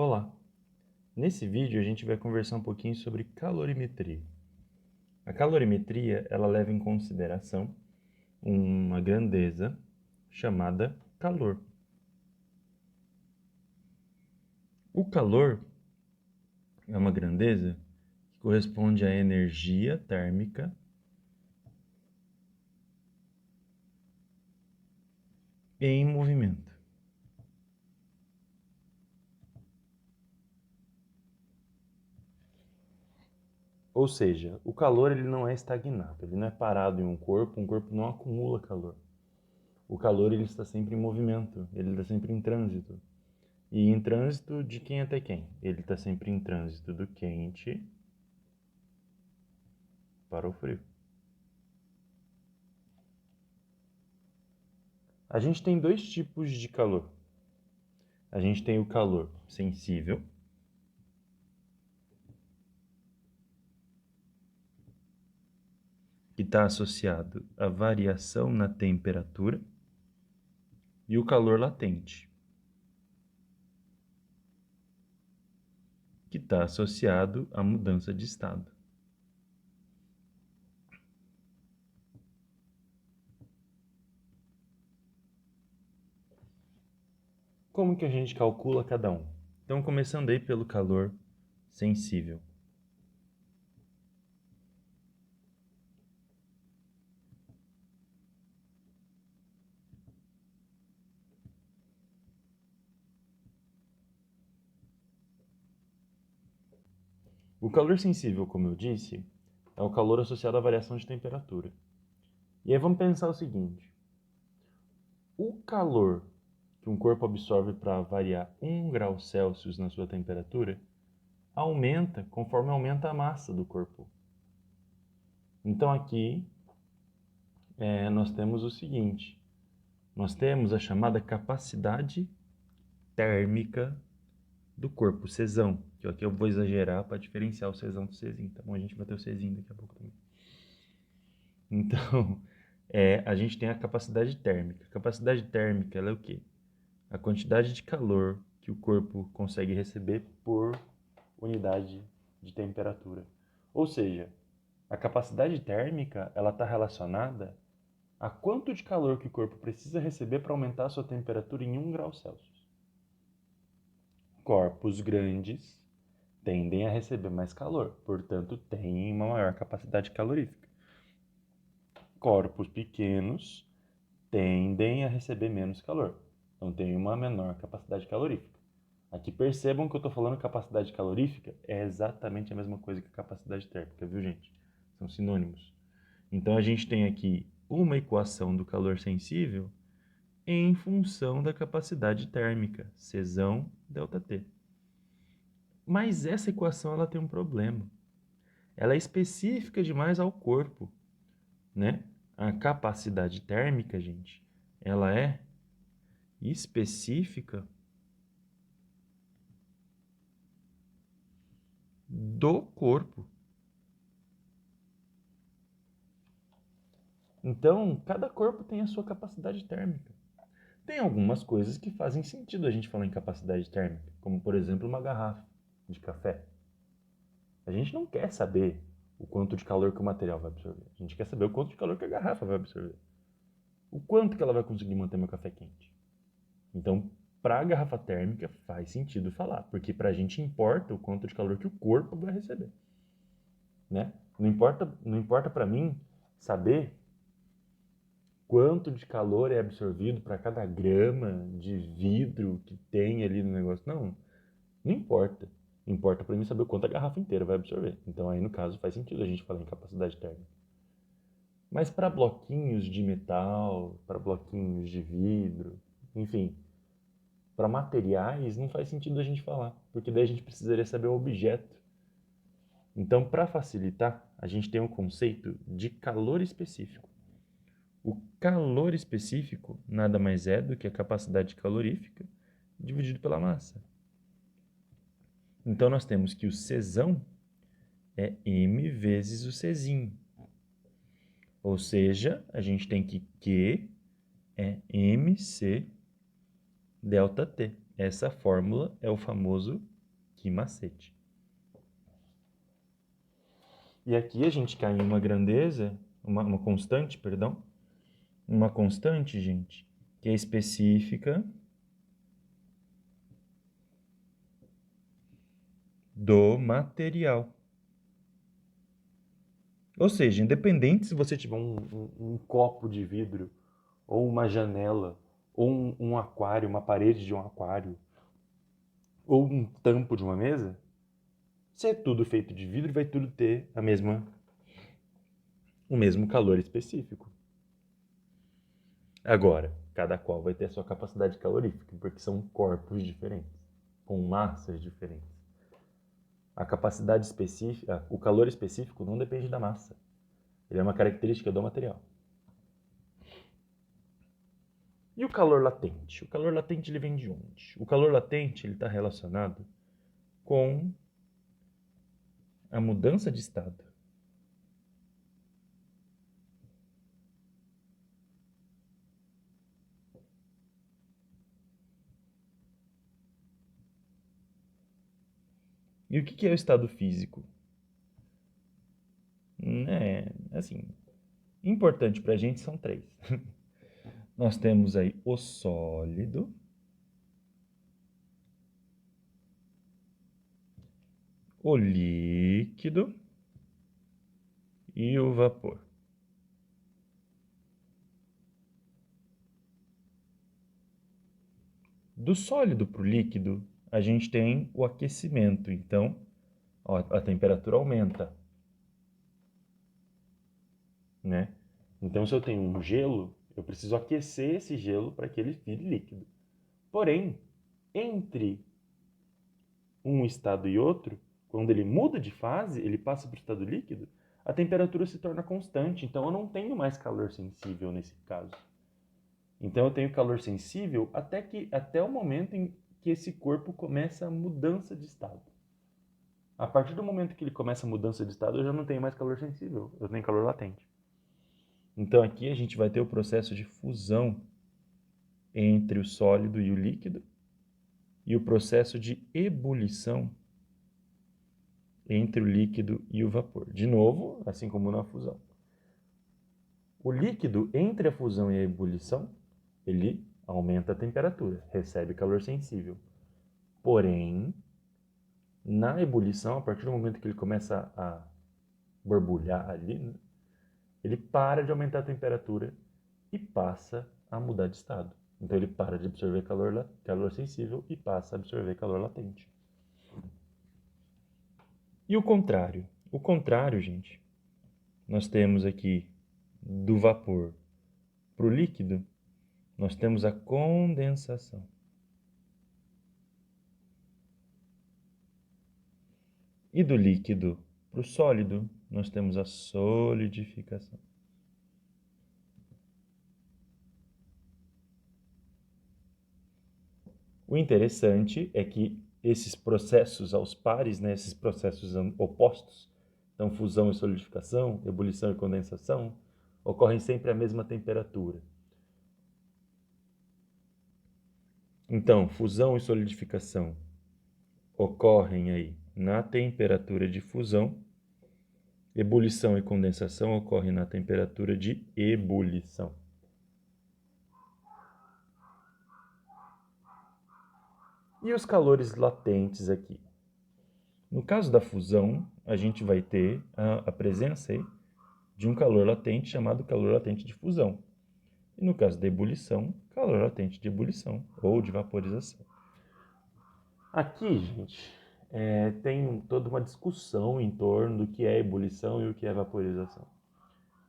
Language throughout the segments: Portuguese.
Olá! Nesse vídeo a gente vai conversar um pouquinho sobre calorimetria. A calorimetria ela leva em consideração uma grandeza chamada calor. O calor é uma grandeza que corresponde à energia térmica em movimento. Ou seja, o calor ele não é estagnado, ele não é parado em um corpo não acumula calor. O calor ele está sempre em movimento, ele está sempre em trânsito. E em trânsito de quem até quem? Ele está sempre em trânsito do quente para o frio. A gente tem dois tipos de calor. A gente tem o calor sensível, que está associado à variação na temperatura, e o calor latente, que está associado à mudança de estado. Como que a gente calcula cada um? Então, começando aí pelo calor sensível. O calor sensível, como eu disse, é o calor associado à variação de temperatura. E aí vamos pensar o seguinte: o calor que um corpo absorve para variar 1 grau Celsius na sua temperatura aumenta conforme aumenta a massa do corpo. Então aqui nós temos o seguinte: nós temos a chamada capacidade térmica do corpo, o Czão, que aqui eu vou exagerar para diferenciar o Czão do Czinho, tá bom? A gente vai ter o Czinho daqui a pouco também. Então, a gente tem a capacidade térmica. A capacidade térmica ela é o quê? A quantidade de calor que o corpo consegue receber por unidade de temperatura. Ou seja, a capacidade térmica ela está relacionada a quanto de calor que o corpo precisa receber para aumentar a sua temperatura em 1 grau Celsius. Corpos grandes tendem a receber mais calor, portanto, têm uma maior capacidade calorífica. Corpos pequenos tendem a receber menos calor, então têm uma menor capacidade calorífica. Aqui percebam que eu estou falando capacidade calorífica é exatamente a mesma coisa que capacidade térmica, viu, gente? São sinônimos. Então a gente tem aqui uma equação do calor sensível em função da capacidade térmica, Czão ΔT. Mas essa equação ela tem um problema. Ela é específica demais ao corpo, né? A capacidade térmica, gente, ela é específica do corpo. Então, cada corpo tem a sua capacidade térmica. Tem algumas coisas que fazem sentido a gente falar em capacidade térmica, como por exemplo uma garrafa de café. A gente não quer saber o quanto de calor que o material vai absorver. A gente quer saber o quanto de calor que a garrafa vai absorver. O quanto que ela vai conseguir manter meu café quente. Então, para a garrafa térmica faz sentido falar, porque para a gente importa o quanto de calor que o corpo vai receber, né? Não importa para mim saber quanto de calor é absorvido para cada grama de vidro que tem ali no negócio. Não importa. Importa para mim saber o quanto a garrafa inteira vai absorver. Então aí no caso faz sentido a gente falar em capacidade térmica. Mas para bloquinhos de metal, para bloquinhos de vidro, enfim, para materiais não faz sentido a gente falar, porque daí a gente precisaria saber o objeto. Então, para facilitar, a gente tem um conceito de calor específico. O calor específico nada mais é do que a capacidade calorífica dividido pela massa. Então, nós temos que o Czão é m vezes o Czinho. Ou seja, a gente tem que Q é mc ΔT. essa fórmula é o famoso que macete. E aqui a gente cai em uma grandeza, uma constante, perdão, uma constante, gente, que é específica do material. Ou seja, independente se você tiver um copo de vidro, ou uma janela, ou um aquário, uma parede de um aquário, ou um tampo de uma mesa, se é tudo feito de vidro, vai tudo ter o mesmo calor específico. Agora, cada qual vai ter a sua capacidade calorífica, porque são corpos diferentes, com massas diferentes. A capacidade específica, o calor específico não depende da massa. Ele é uma característica do material. E o calor latente? O calor latente ele vem de onde? O calor latente ele está relacionado com a mudança de estado. E o que é o estado físico? Assim, importante para a gente são três. Nós temos aí o sólido, o líquido e o vapor. Do sólido para o líquido, a gente tem o aquecimento. Então, ó, a temperatura aumenta, né? Então, se eu tenho um gelo, eu preciso aquecer esse gelo para que ele vire líquido. Porém, entre um estado e outro, quando ele muda de fase, ele passa para o estado líquido, a temperatura se torna constante. Então, eu não tenho mais calor sensível nesse caso. Então, eu tenho calor sensível até o momento em que esse corpo começa a mudança de estado. A partir do momento que ele começa a mudança de estado, eu já não tenho mais calor sensível, eu tenho calor latente. Então aqui a gente vai ter o processo de fusão entre o sólido e o líquido e o processo de ebulição entre o líquido e o vapor. De novo, assim como na fusão. O líquido, entre a fusão e a ebulição, ele aumenta a temperatura, recebe calor sensível. Porém, na ebulição, a partir do momento que ele começa a borbulhar ali, né, ele para de aumentar a temperatura e passa a mudar de estado. Então ele para de absorver calor sensível e passa a absorver calor latente. E o contrário? O contrário, gente, nós temos aqui do vapor para o líquido, nós temos a condensação. E do líquido para o sólido, nós temos a solidificação. O interessante é que esses processos aos pares, né, esses processos opostos, então fusão e solidificação, ebulição e condensação, ocorrem sempre à mesma temperatura. Então, fusão e solidificação ocorrem aí na temperatura de fusão, ebulição e condensação ocorrem na temperatura de ebulição. E os calores latentes aqui? No caso da fusão, a gente vai ter a presença aí de um calor latente chamado calor latente de fusão. E no caso da ebulição, calor latente de ebulição ou de vaporização. Aqui, gente, tem toda uma discussão em torno do que é ebulição e o que é vaporização.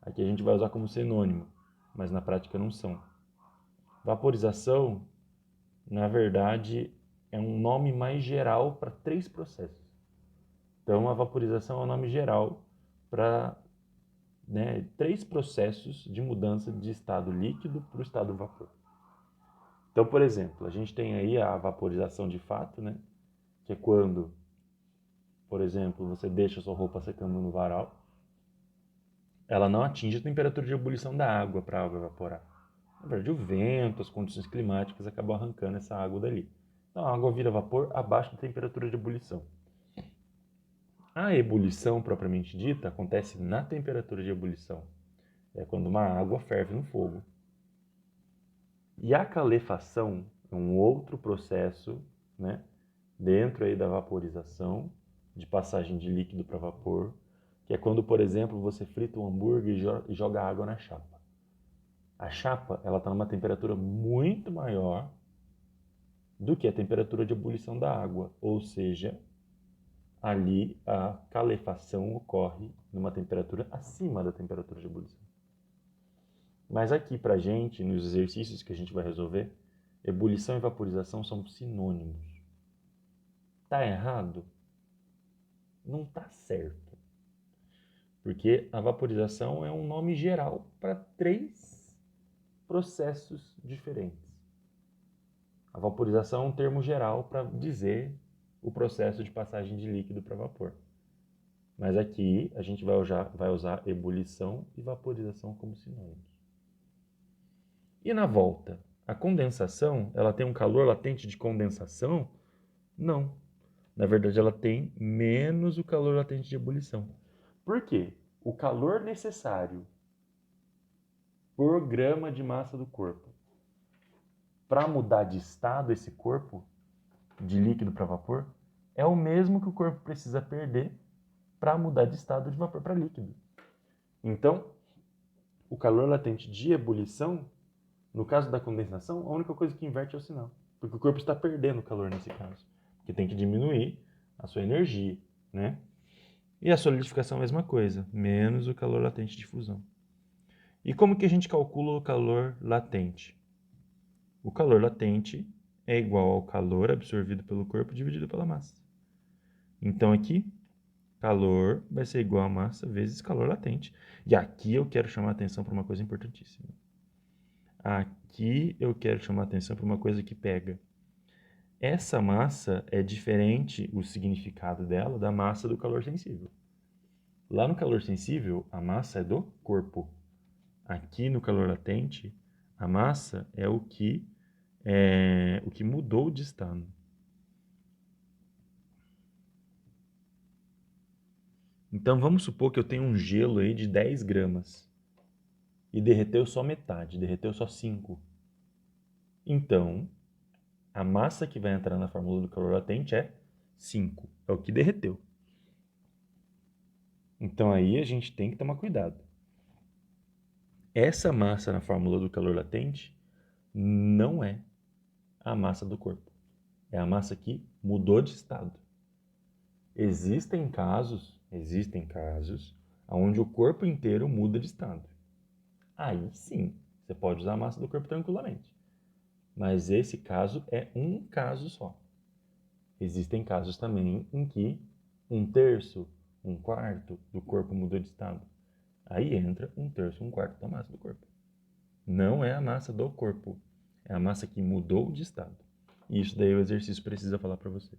Aqui a gente vai usar como sinônimo, mas na prática não são. Vaporização, na verdade, é um nome mais geral para três processos. Então, a vaporização é um nome geral para três processos de mudança de estado líquido para o estado vapor. Então, por exemplo, a gente tem aí a vaporização de fato, né? Que é quando, por exemplo, você deixa a sua roupa secando no varal, ela não atinge a temperatura de ebulição da água para a água evaporar. Na verdade, o vento, as condições climáticas acabam arrancando essa água dali. Então a água vira vapor abaixo da temperatura de ebulição. A ebulição, propriamente dita, acontece na temperatura de ebulição. É quando uma água ferve no fogo. E a calefação é um outro processo, né, dentro aí da vaporização, de passagem de líquido para vapor, que é quando, por exemplo, você frita um hambúrguer e joga água na chapa. A chapa está numa temperatura muito maior do que a temperatura de ebulição da água, ou seja, ali a calefação ocorre numa temperatura acima da temperatura de ebulição. Mas aqui pra gente, nos exercícios que a gente vai resolver, ebulição e vaporização são sinônimos. Tá errado? Não tá certo. Porque a vaporização é um nome geral para 3 processos diferentes. A vaporização é um termo geral para dizer o processo de passagem de líquido para vapor. Mas aqui a gente vai usar ebulição e vaporização como sinônimos. E na volta, a condensação, ela tem um calor latente de condensação? Não. Na verdade, ela tem menos o calor latente de ebulição. Por quê? O calor necessário por grama de massa do corpo para mudar de estado esse corpo, de líquido para vapor, é o mesmo que o corpo precisa perder para mudar de estado de vapor para líquido. Então, o calor latente de ebulição, no caso da condensação, a única coisa que inverte é o sinal. Porque o corpo está perdendo calor nesse caso. Porque tem que diminuir a sua energia, né? E a solidificação é a mesma coisa, menos o calor latente de fusão. E como que a gente calcula o calor latente? O calor latente é igual ao calor absorvido pelo corpo dividido pela massa. Então aqui, calor vai ser igual a massa vezes calor latente. E aqui eu quero chamar a atenção para uma coisa importantíssima. Aqui eu quero chamar a atenção para uma coisa que pega. Essa massa é diferente, o significado dela, da massa do calor sensível. Lá no calor sensível, a massa é do corpo. Aqui no calor latente, a massa é o que mudou de estado. Então vamos supor que eu tenho um gelo aí de 10 gramas e derreteu só metade, derreteu só 5. Então, a massa que vai entrar na fórmula do calor latente é 5, é o que derreteu. Então aí a gente tem que tomar cuidado. Essa massa na fórmula do calor latente não é a massa do corpo. É a massa que mudou de estado. Existem casos onde o corpo inteiro muda de estado. Aí sim, você pode usar a massa do corpo tranquilamente. Mas esse caso é um caso só. Existem casos também em que 1/3, 1/4 do corpo mudou de estado. Aí entra 1/3, 1/4 da massa do corpo. Não é a massa do corpo, é a massa que mudou de estado. E isso daí o exercício precisa falar para você.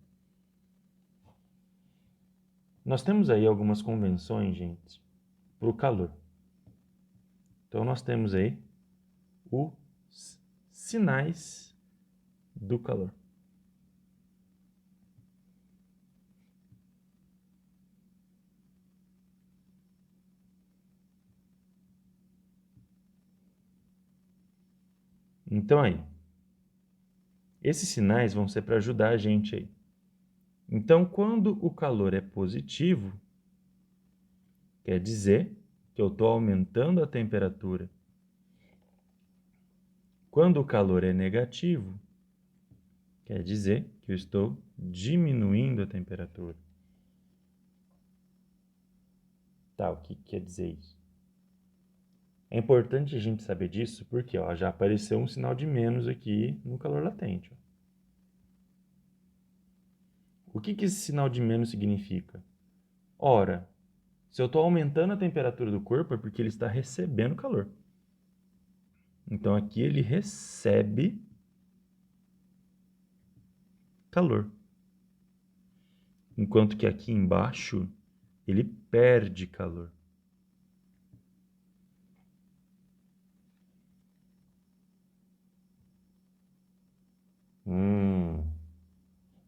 Nós temos aí algumas convenções, gente, para o calor. Então nós temos aí os sinais do calor. Então aí, esses sinais vão ser para ajudar a gente aí. Então, quando o calor é positivo, quer dizer que eu estou aumentando a temperatura. Quando o calor é negativo, quer dizer que eu estou diminuindo a temperatura. Tá, o que quer dizer isso? É importante a gente saber disso porque já apareceu um sinal de menos aqui no calor latente. O que esse sinal de menos significa? Ora, se eu estou aumentando a temperatura do corpo é porque ele está recebendo calor. Então aqui ele recebe calor. Enquanto que aqui embaixo ele perde calor.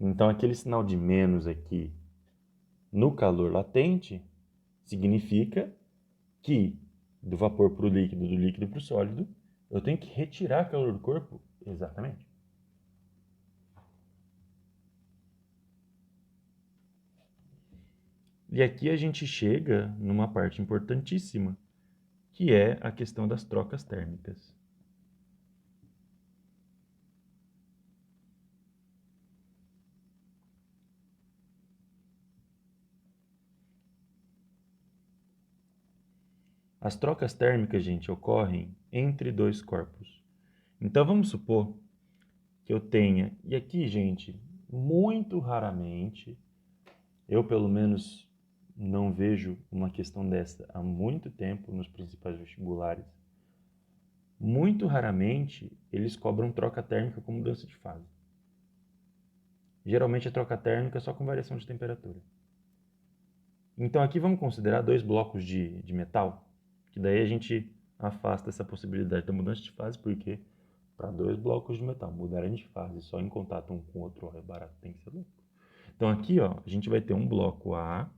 Então, aquele sinal de menos aqui no calor latente significa que do vapor para o líquido, do líquido para o sólido, eu tenho que retirar calor do corpo. Exatamente. E aqui a gente chega numa parte importantíssima, que é a questão das trocas térmicas. As trocas térmicas, gente, ocorrem entre dois corpos. Então vamos supor que eu tenha, e aqui, gente, muito raramente, eu pelo menos não vejo uma questão dessa há muito tempo nos principais vestibulares. Muito raramente eles cobram troca térmica como mudança de fase. Geralmente a troca térmica é só com variação de temperatura. Então aqui vamos considerar dois blocos de metal, que daí a gente afasta essa possibilidade da mudança de fase, porque para dois blocos de metal mudarem de fase só em contato um com o outro, é barato, tem que ser louco. Então aqui, ó, a gente vai ter um bloco A.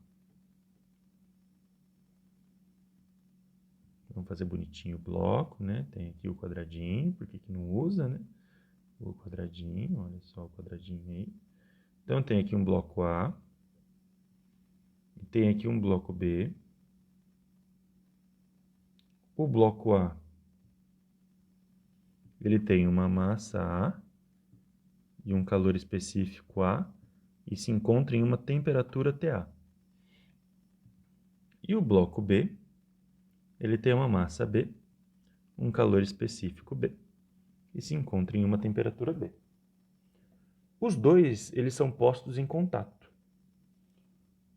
Vamos fazer bonitinho o bloco, né? Tem aqui o quadradinho, por que não usa, né? O quadradinho, olha só o quadradinho aí. Então tem aqui um bloco A. E tem aqui um bloco B. O bloco A, ele tem uma massa A e um calor específico A e se encontra em uma temperatura TA. E o bloco B, ele tem uma massa B, um calor específico B e se encontra em uma temperatura B. Os dois, eles são postos em contato.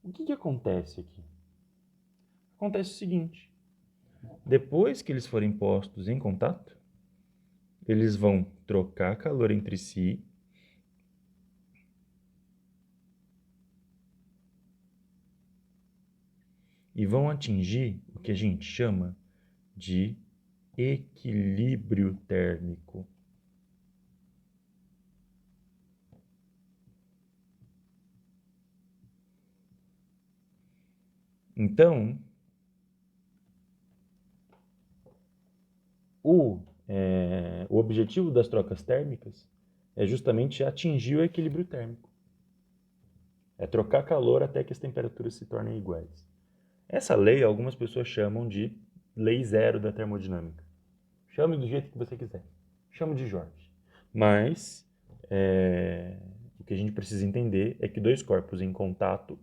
O que acontece aqui? Acontece o seguinte, depois que eles forem postos em contato, eles vão trocar calor entre si e vão atingir o que a gente chama de equilíbrio térmico. Então, o objetivo das trocas térmicas é justamente atingir o equilíbrio térmico. É trocar calor até que as temperaturas se tornem iguais. Essa lei algumas pessoas chamam de lei zero da termodinâmica. Chame do jeito que você quiser. Chame de Jorge. Mas o que a gente precisa entender é que dois corpos em contato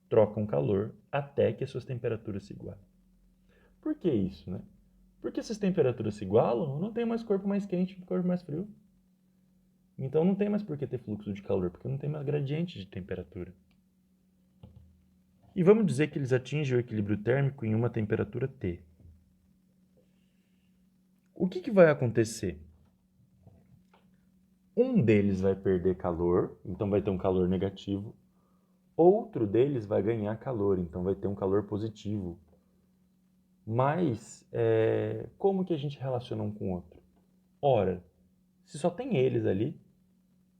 trocam calor até que as suas temperaturas se igualem. Por que isso, né? Porque se as temperaturas se igualam, não tem mais corpo mais quente e corpo mais frio. Então não tem mais por que ter fluxo de calor, porque não tem mais gradiente de temperatura. E vamos dizer que eles atingem o equilíbrio térmico em uma temperatura T. O que vai acontecer? Um deles vai perder calor, então vai ter um calor negativo. Outro deles vai ganhar calor, então vai ter um calor positivo. Mas como que a gente relaciona um com o outro? Ora, se só tem eles ali,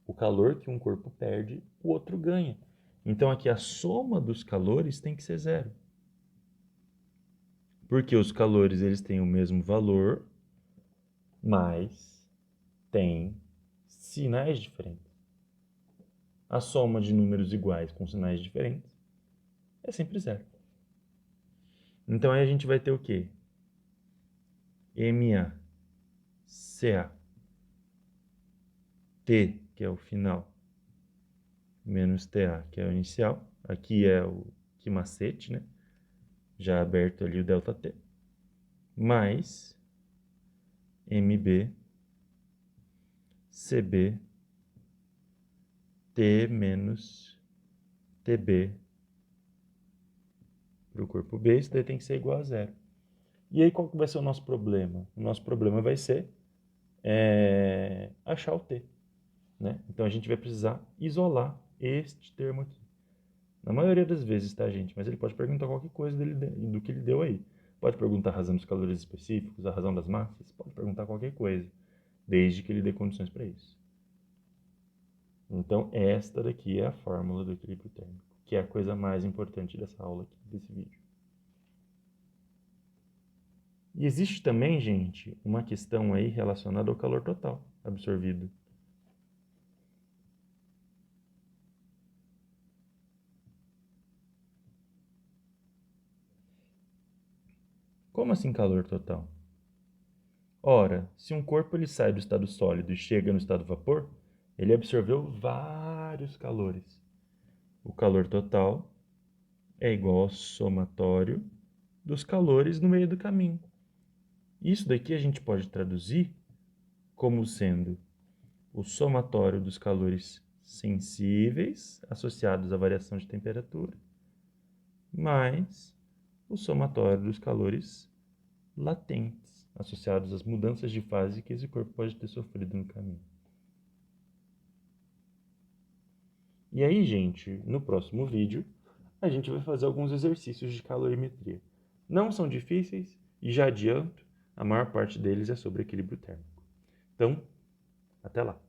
o calor que um corpo perde, o outro ganha. Então aqui a soma dos calores tem que ser zero. Porque os calores eles têm o mesmo valor, mas têm sinais diferentes. A soma de números iguais com sinais diferentes é sempre zero. Então aí a gente vai ter o quê? MA, CA, T, que é o final, menos TA, que é o inicial. Aqui é o que macete, né? Já aberto ali o ΔT. Mais MB, CB, T menos TB para o corpo B. Isso daí tem que ser igual a zero. E aí qual que vai ser o nosso problema? O nosso problema vai ser achar o T. Né? Então a gente vai precisar isolar este termo aqui. Na maioria das vezes, tá, gente? Mas ele pode perguntar qualquer coisa do que ele deu aí. Pode perguntar a razão dos calores específicos, a razão das massas, pode perguntar qualquer coisa, desde que ele dê condições para isso. Então, esta daqui é a fórmula do equilíbrio térmico, que é a coisa mais importante dessa aula aqui, desse vídeo. E existe também, gente, uma questão aí relacionada ao calor total absorvido. Como assim calor total? Ora, se um corpo ele sai do estado sólido e chega no estado vapor, ele absorveu vários calores. O calor total é igual ao somatório dos calores no meio do caminho. Isso daqui a gente pode traduzir como sendo o somatório dos calores sensíveis associados à variação de temperatura, mais o somatório dos calores latentes associados às mudanças de fase que esse corpo pode ter sofrido no caminho. E aí, gente, no próximo vídeo, a gente vai fazer alguns exercícios de calorimetria. Não são difíceis e já adianto, a maior parte deles é sobre equilíbrio térmico. Então, até lá!